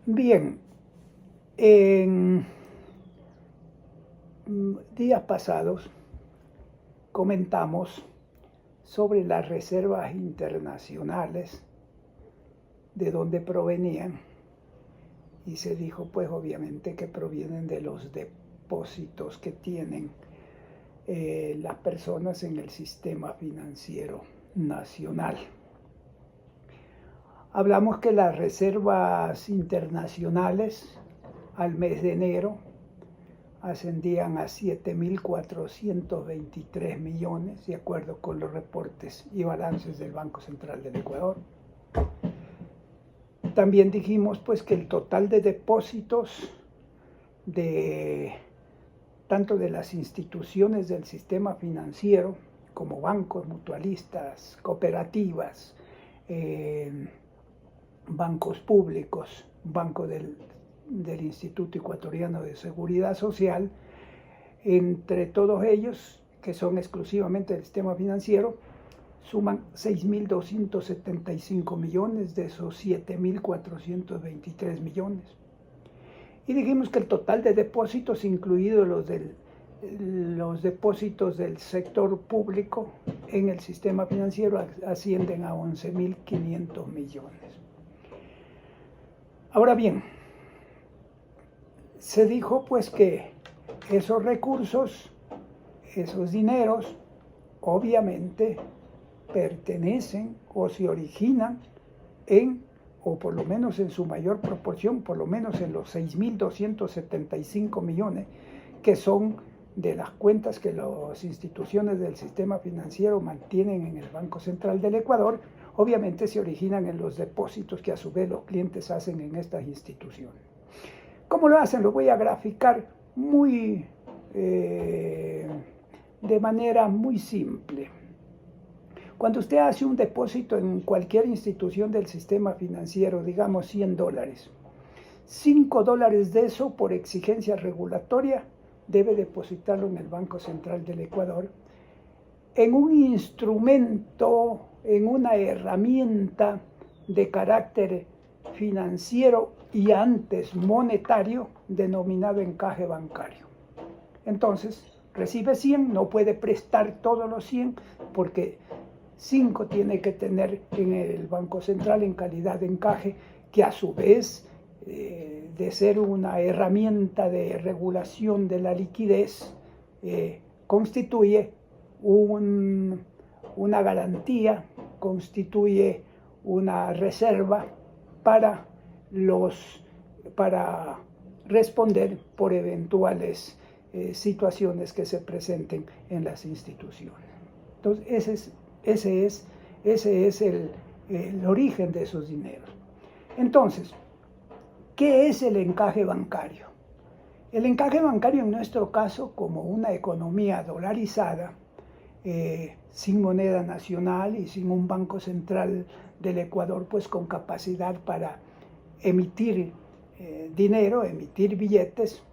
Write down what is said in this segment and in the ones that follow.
Bien, en días pasados comentamos sobre las reservas internacionales, de dónde provenían, y se dijo pues obviamente que provienen de los depósitos que tienen las personas en el sistema financiero nacional. Hablamos que las reservas internacionales al mes de enero ascendían a 7.423 millones, de acuerdo con los reportes y balances del Banco Central del Ecuador. También dijimos pues que el total de depósitos tanto de las instituciones del sistema financiero como bancos, mutualistas, cooperativas, bancos públicos, banco del Instituto Ecuatoriano de Seguridad Social, entre todos ellos, que son exclusivamente del sistema financiero, suman 6.275 millones de esos 7.423 millones. Y dijimos que el total de depósitos, incluidos los depósitos del sector público en el sistema financiero, ascienden a 11.500 millones. Ahora bien, se dijo pues que esos recursos, esos dineros, obviamente pertenecen o se originan o por lo menos en su mayor proporción, por lo menos en los 6.275 millones, que son de las cuentas que las instituciones del sistema financiero mantienen en el Banco Central del Ecuador, obviamente se originan en los depósitos que a su vez los clientes hacen en estas instituciones. ¿Cómo lo hacen? Lo voy a graficar de manera muy simple. Cuando usted hace un depósito en cualquier institución del sistema financiero, digamos $100, $5 de eso por exigencia regulatoria debe depositarlo en el Banco Central del Ecuador, en un instrumento, en una herramienta de carácter financiero y antes monetario denominado encaje bancario. Entonces, recibe 100, no puede prestar todos los 100 porque 5 tiene que tener en el Banco Central en calidad de encaje, que a su vez, de ser una herramienta de regulación de la liquidez, constituye una garantía, constituye una reserva para responder por eventuales situaciones que se presenten en las instituciones. Entonces, ese es el origen de esos dineros. Entonces, ¿qué es el encaje bancario? El encaje bancario en nuestro caso, como una economía dolarizada, sin moneda nacional y sin un banco central del Ecuador, pues con capacidad para emitir dinero, emitir billetes,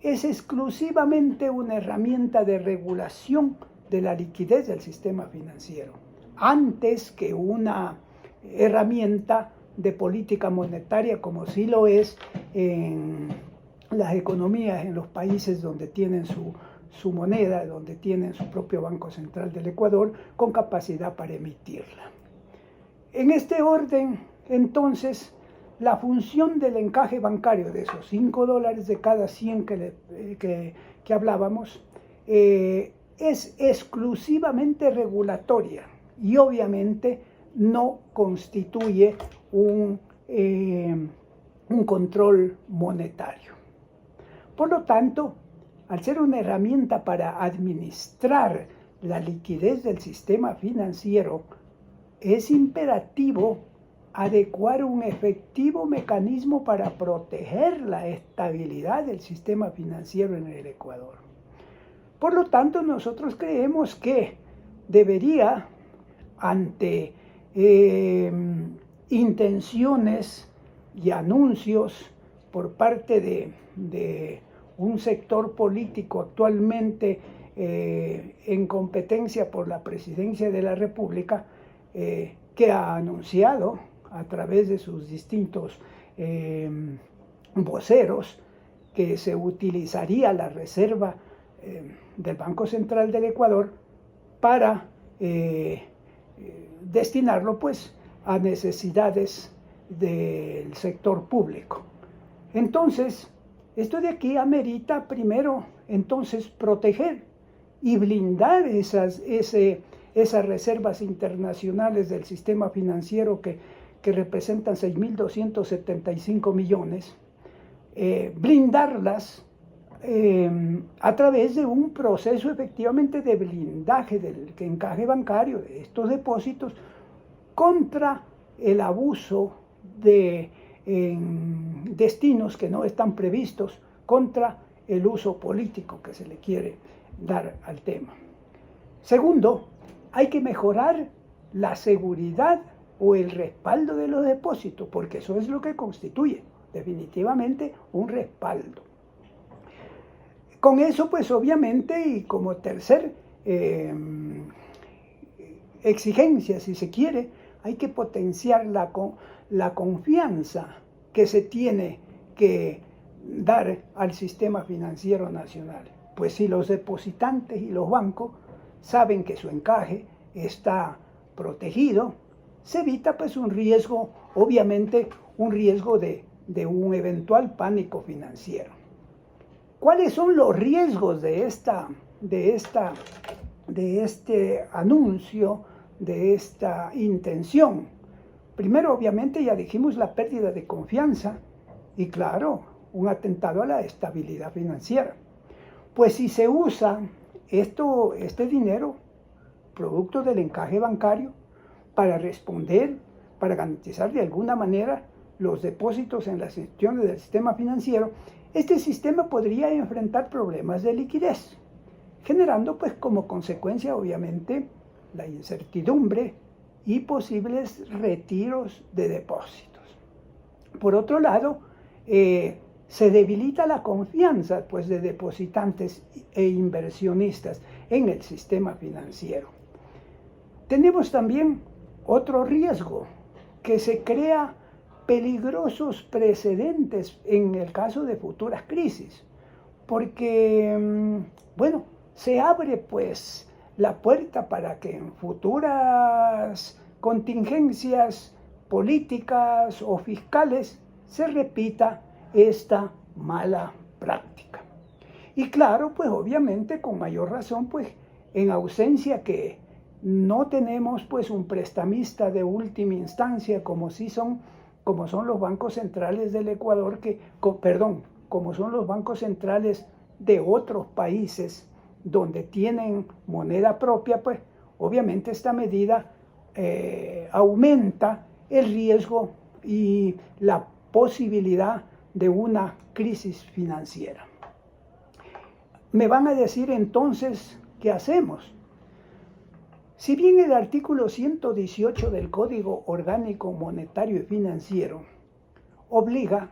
es exclusivamente una herramienta de regulación de la liquidez del sistema financiero, antes que una herramienta de política monetaria como sí lo es en las economías, en los países donde tienen su moneda, donde tienen su propio Banco Central del Ecuador, con capacidad para emitirla. En este orden, entonces, la función del encaje bancario, de esos $5 de cada 100 que hablábamos, es exclusivamente regulatoria y obviamente no constituye un control monetario. Por lo tanto, al ser una herramienta para administrar la liquidez del sistema financiero, es imperativo adecuar un efectivo mecanismo para proteger la estabilidad del sistema financiero en el Ecuador. Por lo tanto, nosotros creemos que debería, ante intenciones y anuncios por parte de un sector político actualmente en competencia por la presidencia de la República, que ha anunciado a través de sus distintos voceros que se utilizaría la reserva del Banco Central del Ecuador para destinarlo pues a necesidades del sector público. Entonces, esto de aquí amerita primero entonces proteger y blindar esas reservas internacionales del sistema financiero que representan 6.275 millones, blindarlas a través de un proceso efectivamente de blindaje del encaje bancario de estos depósitos contra el abuso de destinos que no están previstos, contra el uso político que se le quiere dar al tema. Segundo, hay que mejorar la seguridad o el respaldo de los depósitos, porque eso es lo que constituye definitivamente un respaldo. Con eso, pues obviamente, y como tercer exigencia, si se quiere, hay que potenciar la confianza que se tiene que dar al sistema financiero nacional. Pues si los depositantes y los bancos saben que su encaje está protegido, se evita pues un riesgo, obviamente un riesgo de un eventual pánico financiero. ¿Cuáles son los riesgos de este anuncio, de esta intención? Primero, obviamente, ya dijimos la pérdida de confianza y, claro, un atentado a la estabilidad financiera. Pues si se usa este dinero, producto del encaje bancario, para responder, para garantizar de alguna manera los depósitos en las instituciones del sistema financiero, este sistema podría enfrentar problemas de liquidez, generando pues como consecuencia obviamente la incertidumbre y posibles retiros de depósitos. Por otro lado, se debilita la confianza pues de depositantes e inversionistas en el sistema financiero. Tenemos también otro riesgo, que se crea peligrosos precedentes en el caso de futuras crisis, porque, bueno, se abre pues la puerta para que en futuras contingencias políticas o fiscales se repita esta mala práctica. Y claro, pues obviamente con mayor razón, pues en ausencia que no tenemos pues un prestamista de última instancia como son los bancos centrales del Ecuador, como son los bancos centrales de otros países donde tienen moneda propia, pues obviamente esta medida aumenta el riesgo y la posibilidad de una crisis financiera. Me van a decir entonces, ¿qué hacemos? Si bien el artículo 118 del Código Orgánico Monetario y Financiero obliga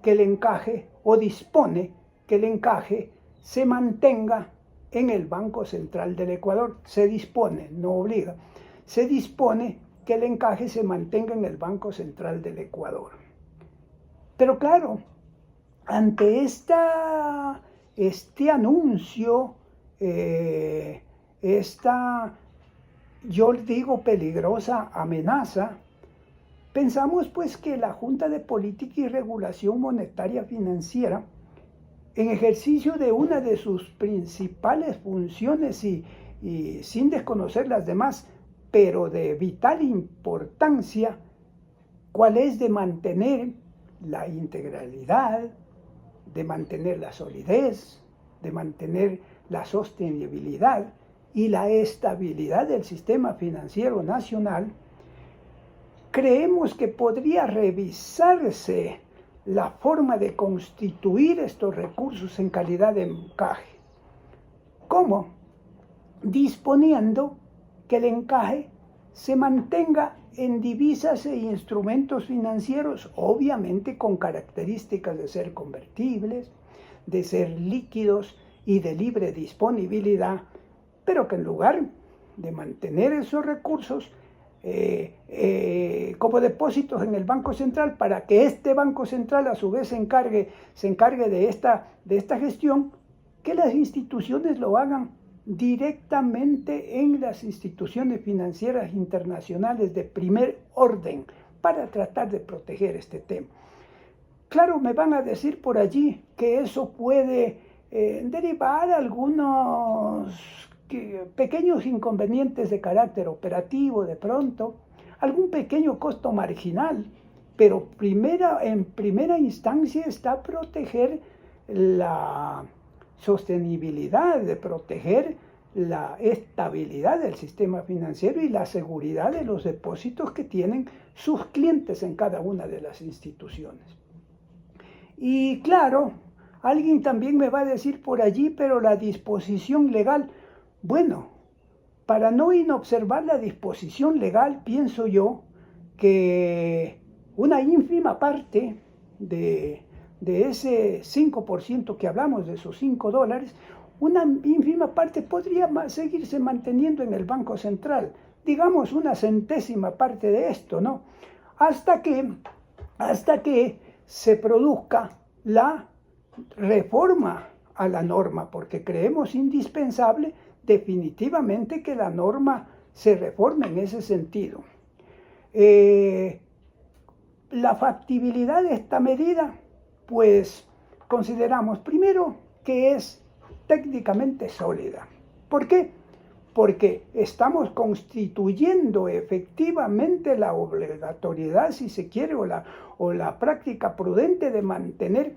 que el encaje o dispone que el encaje se mantenga en el Banco Central del Ecuador, se dispone, no obliga, se dispone que el encaje se mantenga en el Banco Central del Ecuador. Pero claro, ante este anuncio, yo digo peligrosa amenaza, pensamos pues que la Junta de Política y Regulación Monetaria Financiera, en ejercicio de una de sus principales funciones y sin desconocer las demás, pero de vital importancia, cuál es de mantener la integralidad, de mantener la solidez, de mantener la sostenibilidad y la estabilidad del sistema financiero nacional, creemos que podría revisarse la forma de constituir estos recursos en calidad de encaje. ¿Cómo? Disponiendo que el encaje se mantenga en divisas e instrumentos financieros, obviamente con características de ser convertibles, de ser líquidos y de libre disponibilidad, pero que en lugar de mantener esos recursos, como depósitos en el Banco Central para que este Banco Central a su vez se encargue de esta gestión, que las instituciones lo hagan directamente en las instituciones financieras internacionales de primer orden para tratar de proteger este tema. Claro, me van a decir por allí que eso puede derivar algunos pequeños inconvenientes de carácter operativo de pronto, algún pequeño costo marginal, pero en primera instancia está proteger la sostenibilidad, de proteger la estabilidad del sistema financiero y la seguridad de los depósitos que tienen sus clientes en cada una de las instituciones. Y claro, alguien también me va a decir por allí, pero la disposición legal, bueno, para no inobservar la disposición legal, pienso yo que una ínfima parte de ese 5% que hablamos, de esos $5, una ínfima parte podría seguirse manteniendo en el Banco Central, digamos una centésima parte de esto, ¿no? Hasta que se produzca la reforma a la norma, porque creemos indispensable definitivamente que la norma se reforme en ese sentido. La factibilidad de esta medida, pues consideramos primero que es técnicamente sólida. ¿Por qué? Porque estamos constituyendo efectivamente la obligatoriedad, si se quiere, o la práctica prudente de mantener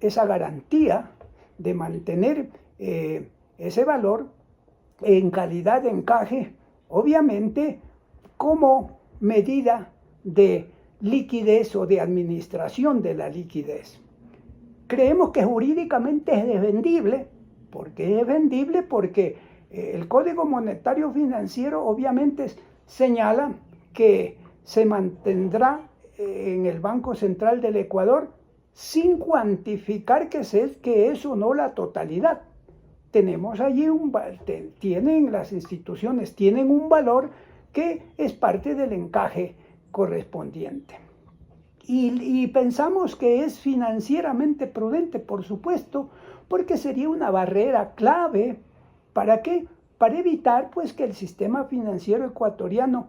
esa garantía, de mantener ese valor en calidad de encaje, obviamente como medida de liquidez o de administración de la liquidez. Creemos que jurídicamente es defendible. ¿Por qué es vendible? Porque el Código Monetario Financiero obviamente señala que se mantendrá en el Banco Central del Ecuador sin cuantificar que es o no la totalidad. Tenemos allí las instituciones tienen un valor que es parte del encaje correspondiente. Y pensamos que es financieramente prudente, por supuesto, porque sería una barrera clave. ¿Para qué? Para evitar pues que el sistema financiero ecuatoriano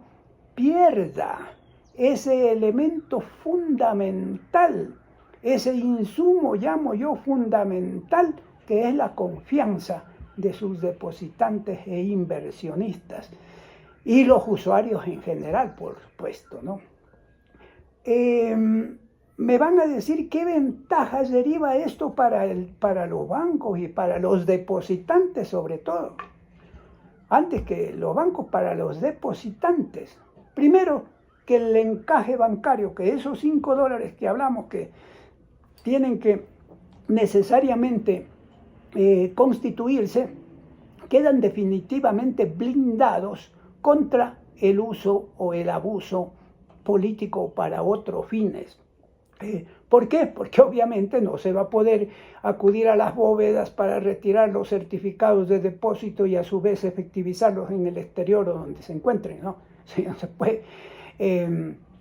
pierda ese elemento fundamental, ese insumo, llamo yo, fundamental, que es la confianza de sus depositantes e inversionistas y los usuarios en general, por supuesto, ¿no? Me van a decir qué ventajas deriva esto para los bancos y para los depositantes sobre todo. Antes que los bancos, para los depositantes. Primero, que el encaje bancario, que esos $5 que hablamos que tienen que necesariamente constituirse, quedan definitivamente blindados contra el uso o el abuso político para otros fines. ¿Por qué? Porque obviamente no se va a poder acudir a las bóvedas para retirar los certificados de depósito y a su vez efectivizarlos en el exterior o donde se encuentren, ¿no? Sí, no se puede.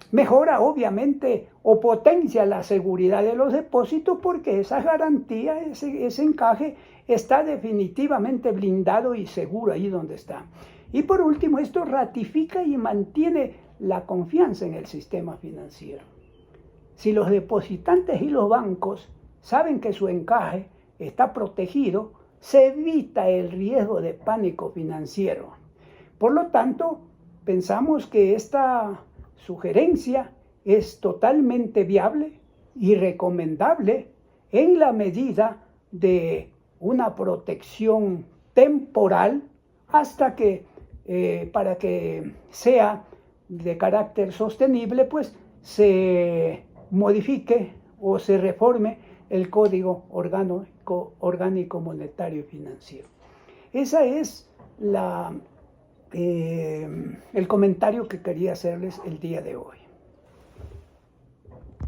Mejora obviamente o potencia la seguridad de los depósitos porque esa garantía, ese encaje está definitivamente blindado y seguro ahí donde está. Y por último, esto ratifica y mantiene la confianza en el sistema financiero. Si los depositantes y los bancos saben que su encaje está protegido, se evita el riesgo de pánico financiero. Por lo tanto, pensamos que esta sugerencia es totalmente viable y recomendable en la medida de una protección temporal hasta que, para que sea de carácter sostenible, pues se modifique o se reforme el Código Orgánico Monetario y Financiero. Esa es el comentario que quería hacerles el día de hoy.